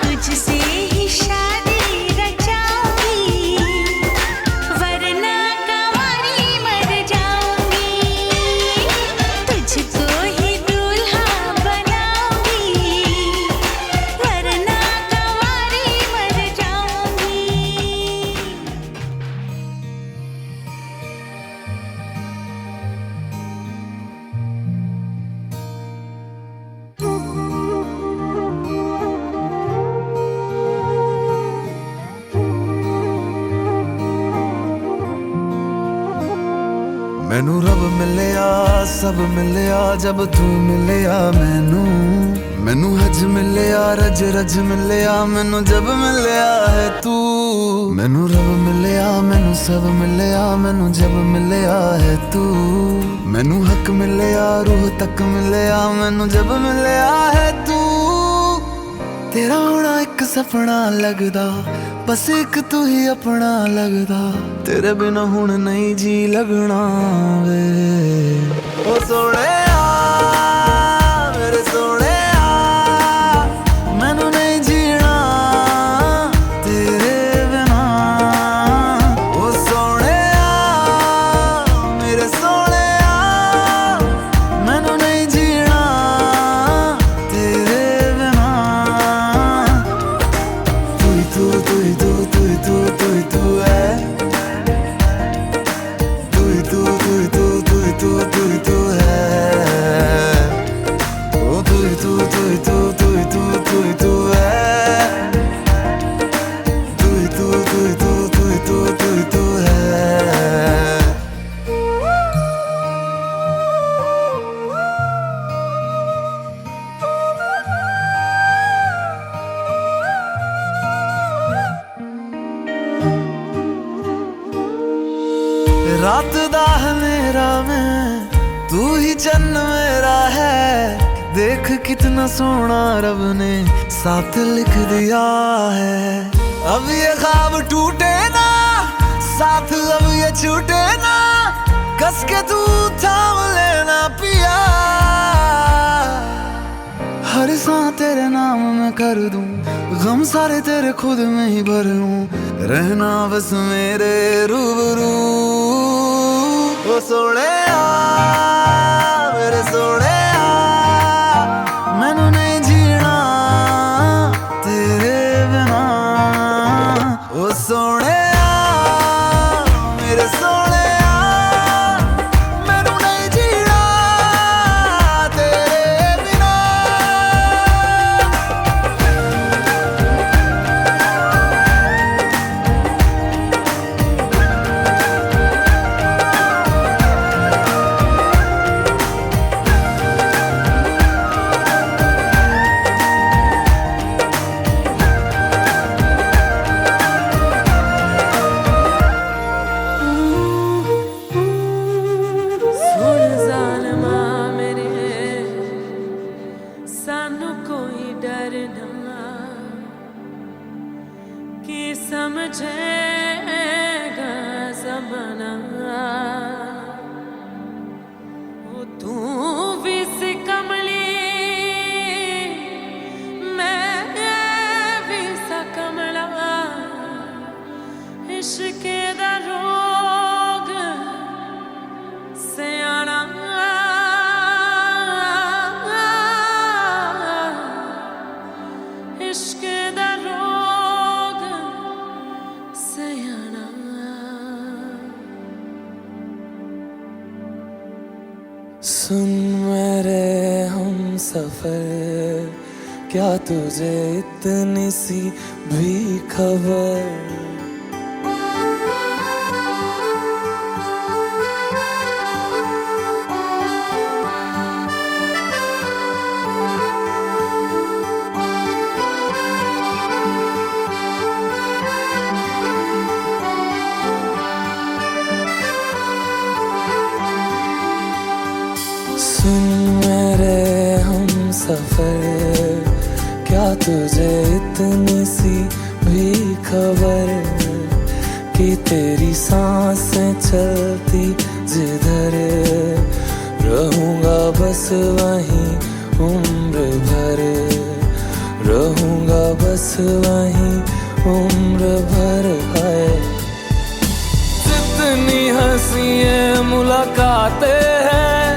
तुझसे ही शादी रचाऊंगी, वरना कंवारी मर जाऊंगी, तुझको ही दूल्हा बनाऊंगी, वरना कंवारी मर जाऊंगी। मैनू रब मिलिया सब मिलिया जब तू मिलिया मैनू, मैनू हज मिलिया रज रज मिलिया मैनू जब मिलिया है तू। मैनू रब मिलिया मैनू सब मिलिया मैनू जब मिलिया है तू। मैनू हक मिलिया रूह तक मिलिया मैनू जब मिलिया है तू। तेरा होना एक सपना लगदा, बस एक तू ही अपना लगदा, तेरे बिना हुण नहीं जी लगना वे। ओ सोहणिया मेरे सोहणिया, मैनू नहीं जीना तेरे बिना। ओ सोहणिया मेरे सोहणिया, मैनू नहीं जीना तेरे बिना। तू ही तू तू ही तू तू ही तू तू ही तू है, तू ही तू तू ही तू तू ही तू तू ही तू है। ओ तू ही तू तू ही तू तू ही तू तू ही तू है, तू ही तू तू ही तू तू ही तू तू ही तू है। रात दा हनेरा में तू ही चन्न मेरा है, देख कितना सोना रब ने साथ लिख दिया है। अब ये ख्वाब टूटे ना साथ, अब ये छूटे ना, कस के तू थाम लेना पिया। हर सांस तेरे नाम में कर दूं, गम सारे तेरे खुद में ही भर लूं, रहना बस मेरे रूबरू। ओ सोने मेरे सोने मैनू नहीं जीना तेरे बिना। ओ सोने मेरे सोने मैनू नहीं जीना तेरे बिना। सानू कोई डर ना कि समझेगा ज़माना। ओ तू भी सी कमली मैं भी सा कमला, इश्क दा रोग सियाना। इश्क दा रोग सयाना। सुन मेरे हम सफर, क्या तुझे इतनी सी भी खबर? सुन मेरे हम सफर, क्या तुझे इतनी सी भी खबर कि तेरी सांसें चलती जिधर, रहूंगा बस वहीं उम्र भर, रहूंगा बस वहीं उम्र भर। है जितनी हंसी मुलाकातें हैं,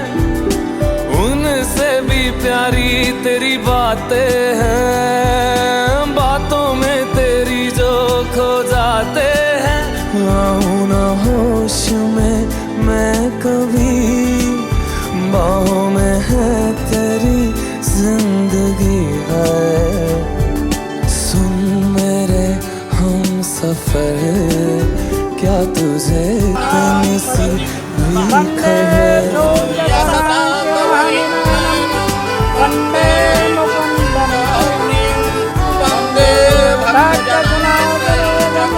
उनसे भी प्यारी तेरी बातें हैं, बातों में तेरी जो खो जाते हैं। आऊं ना होश में मैं कभी, बाहों में है तेरी जिंदगी है। सुन मेरे हम सफर, क्या तुझे इतनी सी भी खबर? वंदे मुकुंदम वंदे भक्तजनार्दनम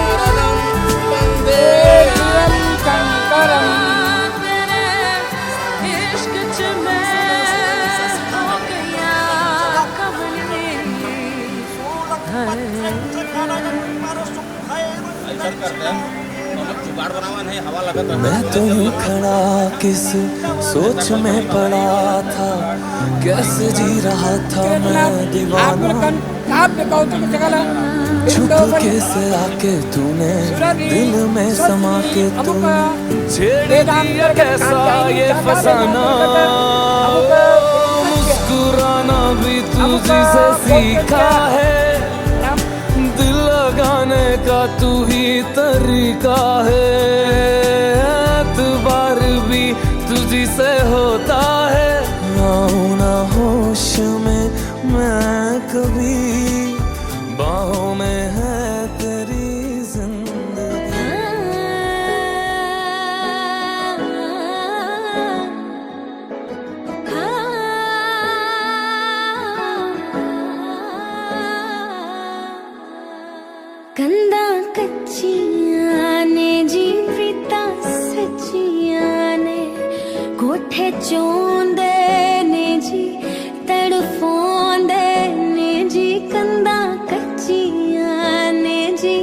वंदे शंकरम। तेरे इश्क च मैं हो गया कमली। मैं तो यूं खड़ा किस सोच में पड़ा था, कैसे जी रहा था मैं दीवाना। चुपके से आके तूने दिल में समा के तू छेड़ दिया कैसा ये फसाना। मुस्कुराना भी तुझी से सीखा है, दिल लगाने का तू ही तरीका है। एतबार भी तुझी से होता है, आऊं ना होश में मैं कभी, बाहों में है तेरी जिंदगी। कंधा कच्चियां ने जी प्रीता सच्चियां ने, कोठे चोंदे ने जी तड़फोंदे ने जी। कंधा कच्चियां ने जी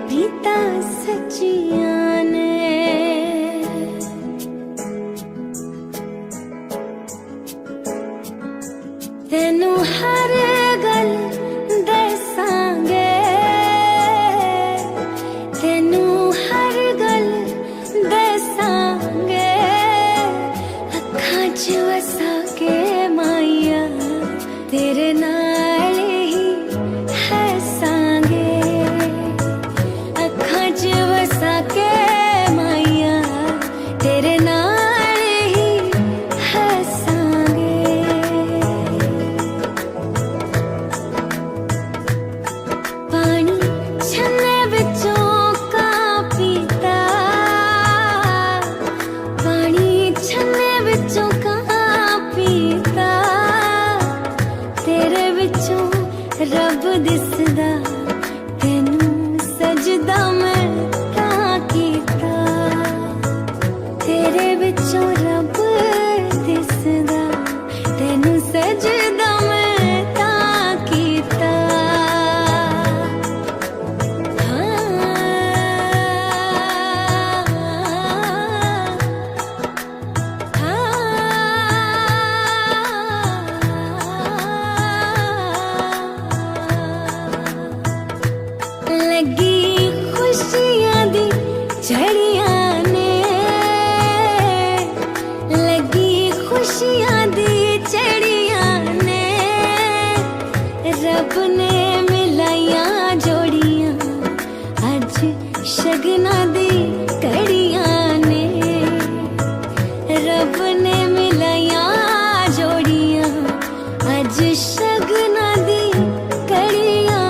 प्रीता सच्चियां ने। तेनू हर रब दिसदा तेनू सजदा मैं तां कीता तेरे विचों रब दिसदा तेनू सजदा मैं तां कीता लगी खुशियां दी झड़ियां ने लगी खुशियां दी झड़ियां ने रब ने मिलाइयां जोड़ियां अज शगना दी कड़ियां ने रब ने मिलाइयां जोड़ियां अज शगना दी कड़ियां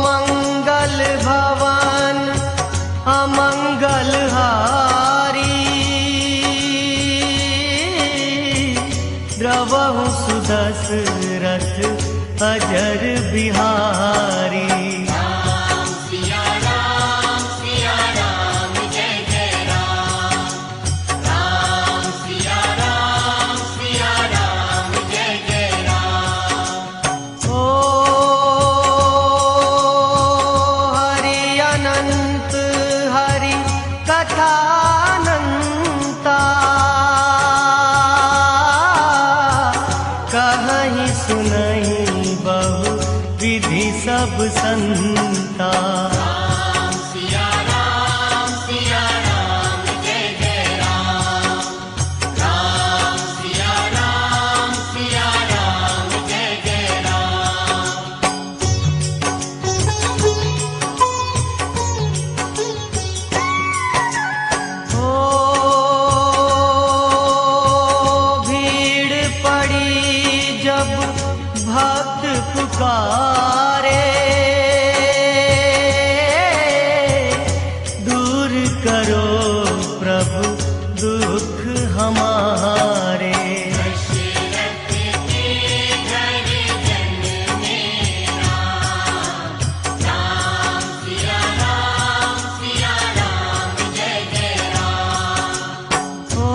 मंगल भवन अमंगल हारी द्रवहु सुदशरथ अजर बिहारी ओ हरि अनंत हरि कथानंता कहीं सुनहि बहु विधि सब संता ओ भीड़ पड़ी जब भक्त पुकारे दूर करो प्रभु दुख हमारे ओ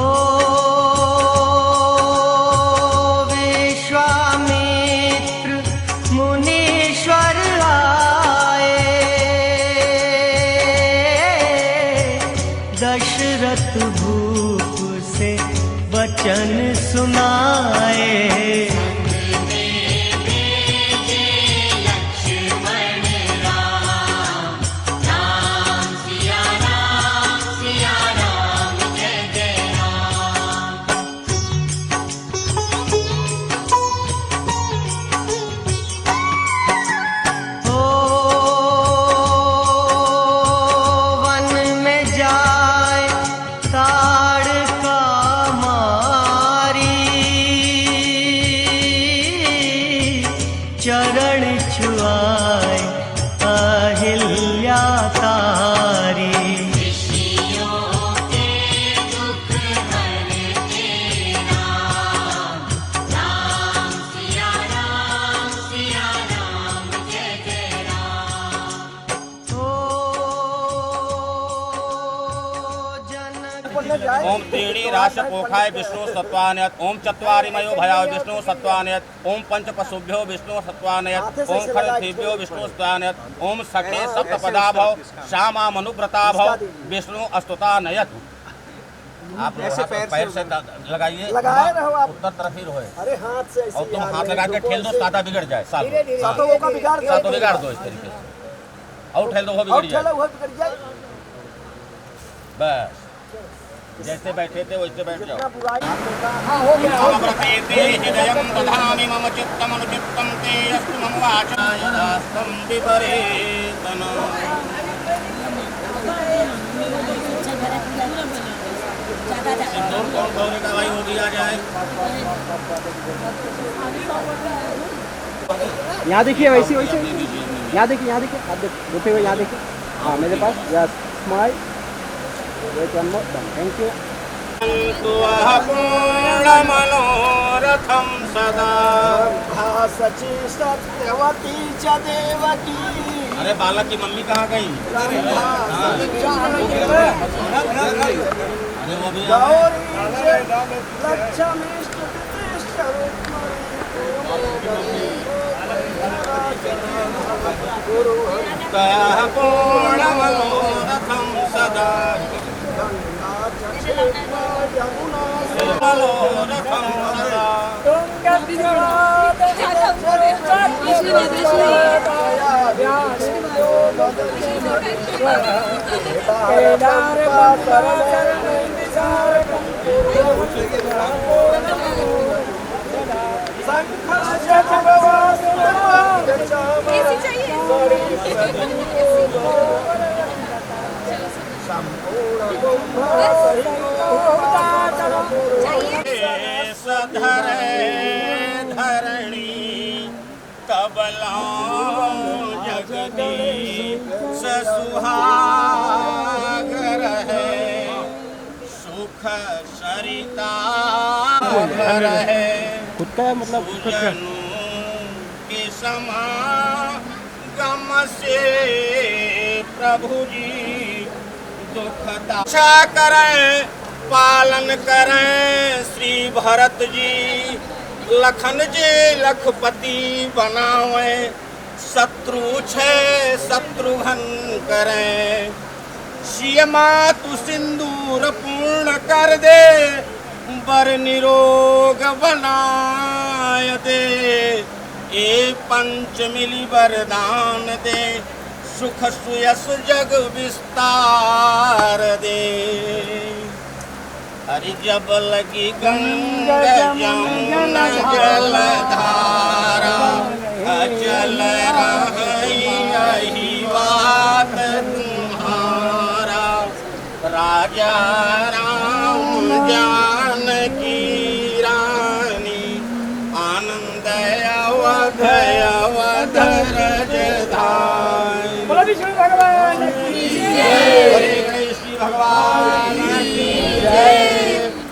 विश्वामित्र मुनीश्वर आए दशरथ भूप से वचन सुनाए ओ वन में जाए ताड़ का मारी चरण छुआए अहिल्या तारी ओम त्रीणि राश पोखाय विष्णु सत्वानयत ओम चत्वारिमयो भयाय विष्णु सत्वानयत ओम पंच पशुभ्यो विष्णु सत्वानयत ओम खरथेभ्यो विष्णु सत्वानयत ओम सटे सप्तपदा भव श्यामा मनुव्रता भव विष्णु अस्तुतानयत। आप ऐसे पैर से लगाइए, लगाए रहो आप, उत्तर तरफ ही रहो। अरे हाथ से ऐसे और तुम हाथ लगा के ठेल दो, सादा बिगड़ जाए, सातों बिगाड़ दो इस तरीके से, और ठेल दो वो बिगड़ जाए। बस जैसे बैठे थे वैसे बैठ जाओ। हृदयं दधामि मम चित्तमनुचित्तं ते अस्तु मम वाचा यदास्तं विपरीतम्। सिंदूर कौन खोलेगा भाई, वो दिया जाए। यहाँ देखिए, वैसे वैसे यहाँ देखिए, यहाँ देखिए, आप देखते हुए यहाँ देखिए। हाँ मेरे पास, yes smile, wait one more, thank you. पूर्ण मनोरथम सदा सची सत्यवती च देवकी। अरे बालक की मम्मी कहाँ गई? अरे वो भी पूर्ण मनोरथम सदा मनोरथम सदा धरणी कबला जगदी ससुहागर है, सुख सरिता भर है। खुद का मतलब के समागम से प्रभु जी दुखदा करें, पालन करें श्री भरत जी। लखन जी लखपति बनावे, शत्रु छे शत्रुघ्न करें। सियमातु सिंदूर पूर्ण कर दे, बर निरोग बनाय दे। ए पंचमिली वरदान दे, सुख सुयस जग विस्तार दे। हरि जब लगी गंगा जमुना जलधारा, अचल रही बात तुम्हारा। राजा राम जानकी रानी, आनंद अवध अवध रजधानी। बोलो विष्णु भगवान की जय। हरे कृष्ण भगवान की जय।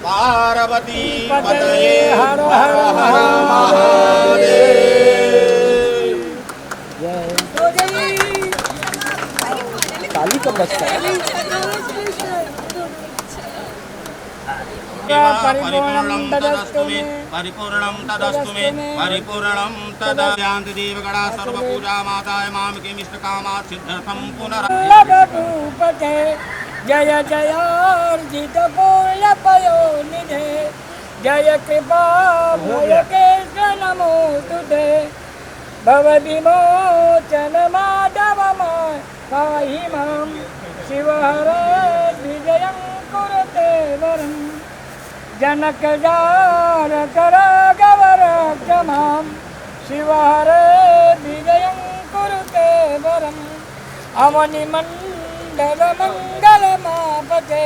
पार्वती पतये हर हर महादेव। ताली कब बजता है? परिपूर्णं तदस्तु मे, परिपूर्णं तदस्तु मे, परिपूर्णं तदा। यान्ति देवगणा सर्वपूजा माताय मामकीमिष्टकामात् सिद्ध्यर्थं पुनरभूपते। जय जयार्जित फूल पयोनिधे, जय कृपा भय कृष्ण नमो तुते। भव विमोचन माधव पाहि मां, शिव हरे विजयं कुरुते वरम्। जनक जार कर गौरक्ष मां, शिव हरे विजयं कुरुते वरम्। अवनि मंडल मंगल मापते।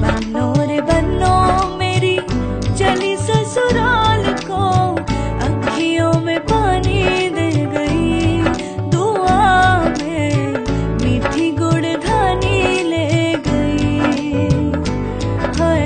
बनो रे बनो मेरी चली ससुराल को, अखियों में पानी दे गई। दुआ में मीठी गुड़ धानी ले गई। हाय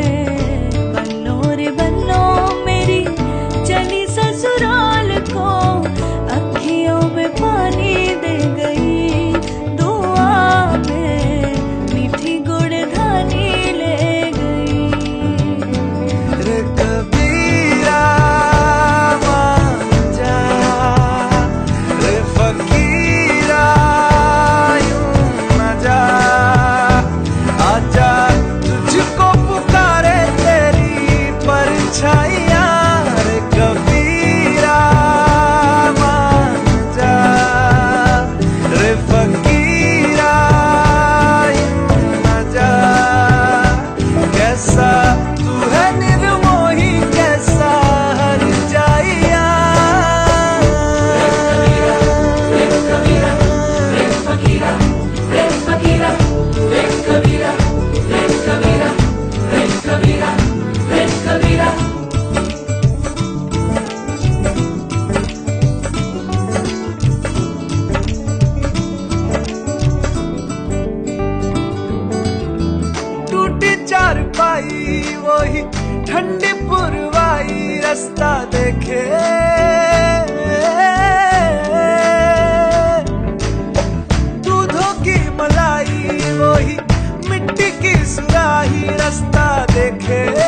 नंगा ही रास्ता देखे